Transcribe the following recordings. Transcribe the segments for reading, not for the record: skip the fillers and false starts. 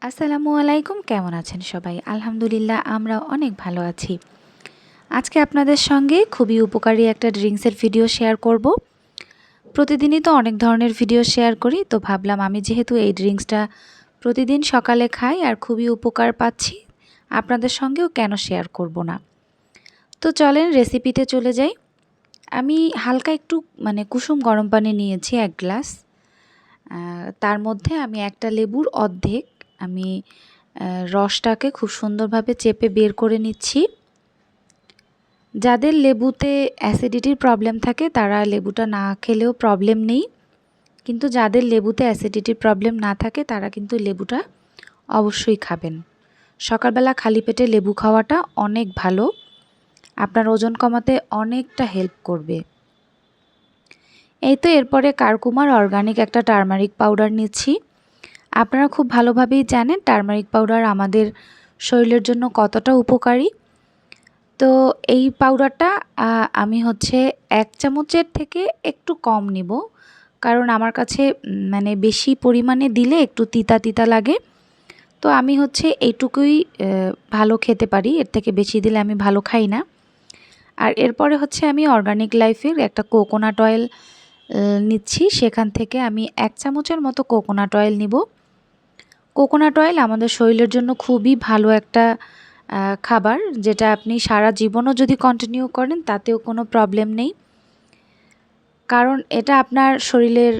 আসসালামু আলাইকুম, কেমন আছেন সবাই? আলহামদুলিল্লাহ আমরা অনেক ভালো আছি। আজকে আপনাদের সঙ্গে খুবই উপকারী একটা ড্রিঙ্কসের ভিডিও শেয়ার করব। প্রতিদিনই তো অনেক ধরনের ভিডিও শেয়ার করি, তো ভাবলাম আমি যেহেতু এই ড্রিঙ্কসটা প্রতিদিন সকালে খাই আর খুবই উপকার পাচ্ছি, আপনাদের সঙ্গেও কেন শেয়ার করব না। তো চলেন রেসিপিতে চলে যাই। আমি হালকা একটু কুসুম গরম পানি নিয়েছি 1 গ্লাস। তার মধ্যে আমি একটা লেবুর অর্ধেক আমি রসটাকে খুব সুন্দরভাবে চেপে বের করে নিচ্ছি। যাদের লেবুতে অ্যাসিডিটির প্রবলেম থাকে তারা লেবুটা না খেলেও প্রবলেম নেই, কিন্তু যাদের লেবুতে অ্যাসিডিটির প্রবলেম না থাকে তারা কিন্তু লেবুটা অবশ্যই খাবেন। সকালবেলা খালি পেটে লেবু খাওয়াটা অনেক ভালো, আপনার ওজন কমাতে অনেকটা হেল্প করবে। এই তো এরপরে কারকুমার অর্গানিক একটা টারমারিক পাউডার নিচ্ছি। আপনারা খুব ভালোভাবেই জানেন টারমারিক পাউডার আমাদের শরীরের জন্য কতটা উপকারী। তো এই পাউডারটা আমি 1 চামচের থেকে একটু কম নিব, কারণ আমার কাছে বেশি পরিমাণে দিলে একটু তিতা তিতা লাগে। তো আমি এইটুকুই ভালো খেতে পারি, এর থেকে বেশি দিলে আমি ভালো খাই না। আর এরপরে আমি অর্গানিক লাইফের একটা কোকোনাট অয়েল নিচ্ছি, সেখান থেকে আমি 1 চামচের মতো কোকোনাট অয়েল নিব। কোকোনাট অয়েল আমাদের শরীরের জন্য খুবই ভালো একটা খাবার, যেটা আপনি সারা জীবনও যদি কন্টিনিউ করেন তাতেও কোনো প্রবলেম নেই, কারণ এটা আপনার শরীরের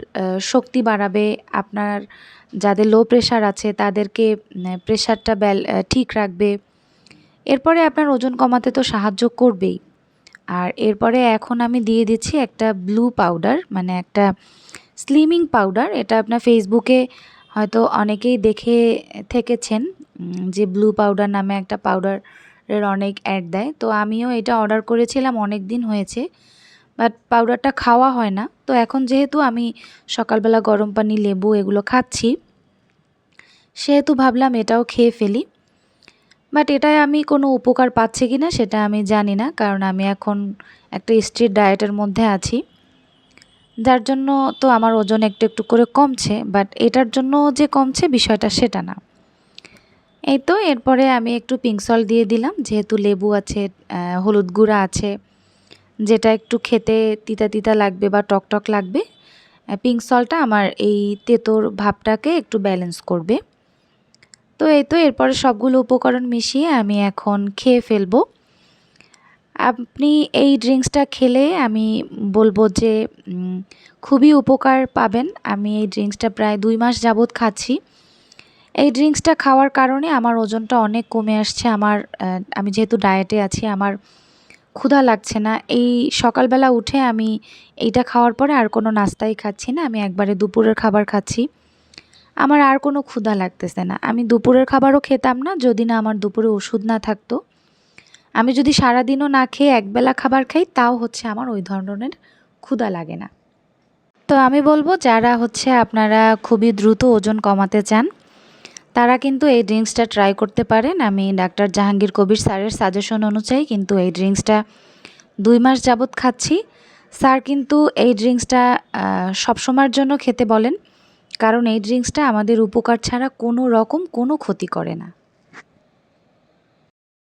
শক্তি বাড়াবে। আপনার যাদের লো প্রেশার আছে তাদেরকে প্রেশারটা ঠিক রাখবে। এরপরে আপনার ওজন কমাতে তো সাহায্য করবেই। আর এরপরে এখন আমি দিয়ে দিচ্ছি একটা ব্লু পাউডার, একটা স্লিমিং পাউডার। এটা আপনার ফেসবুকে হয়তো অনেকেই দেখে থেকেছেন যে ব্লু পাউডার নামে একটা পাউডারের অনেক অ্যাড দেয়। তো আমিও এটা অর্ডার করেছিলাম, অনেক দিন হয়েছে, বাট পাউডারটা খাওয়া হয় না। তো এখন যেহেতু আমি সকালবেলা গরম পানি লেবু এগুলো খাচ্ছি, সেহেতু ভাবলাম এটাও খেয়ে ফেলি। বাট এটায় আমি কোনো উপকার পাচ্ছি কি না সেটা আমি জানি না, কারণ আমি এখন একটা স্ট্রিট ডায়েটের মধ্যে আছি, যার জন্য তো আমার ওজন একটু একটু করে কমছে, বাট এটার জন্য যে কমছে বিষয়টা সেটা না। এই তো এরপরে আমি একটু পিঙ্ক সল্ট দিয়ে দিলাম, যেহেতু লেবু আছে, হলুদ গুঁড়া আছে, যেটা একটু খেতে তিতা তিতা লাগবে বা টক টক লাগবে। পিঙ্ক সল্টটা আমার এই তেতোর ভাবটাকে একটু ব্যালেন্স করবে। তো এই তো এরপরে সবগুলো উপকরণ মিশিয়ে আমি এখন খেয়ে ফেলবো। আপনি এই ড্রিঙ্কসটা খেলে আমি বলবো যে খুবই উপকার পাবেন। আমি এই ড্রিঙ্কসটা প্রায় 2 মাস যাবৎ খাচ্ছি। এই ড্রিঙ্কসটা খাওয়ার কারণে আমার ওজনটা অনেক কমে আসছে। আমি যেহেতু ডায়েটে আছি, আমার ক্ষুধা লাগছে না। এই সকালবেলা উঠে আমি এইটা খাওয়ার পরে আর কোনো নাস্তাই খাচ্ছি না, আমি একবারে দুপুরের খাবার খাচ্ছি। আমার আর কোনো ক্ষুধা লাগতেছে না। আমি দুপুরের খাবারও খেতাম না যদি না আমার দুপুরে ওষুধ না থাকতো। আমি যদি সারাদিনও না খেয়ে একবেলা খাবার খাই তাও আমার ওই ধরনের ক্ষুধা লাগে না। তো আমি বলবো যারা আপনারা খুবই দ্রুত ওজন কমাতে চান তারা কিন্তু এই ড্রিঙ্কসটা ট্রাই করতে পারেন। আমি ডাক্তার জাহাঙ্গীর কবির স্যারের সাজেশন অনুযায়ী কিন্তু এই ড্রিঙ্কসটা 2 মাস যাবৎ খাচ্ছি। স্যার কিন্তু এই ড্রিঙ্কসটা সবসময়ের জন্য খেতে বলেন, কারণ এই ড্রিঙ্কসটা আমাদের উপকার ছাড়া কোনো রকম কোনো ক্ষতি করে না।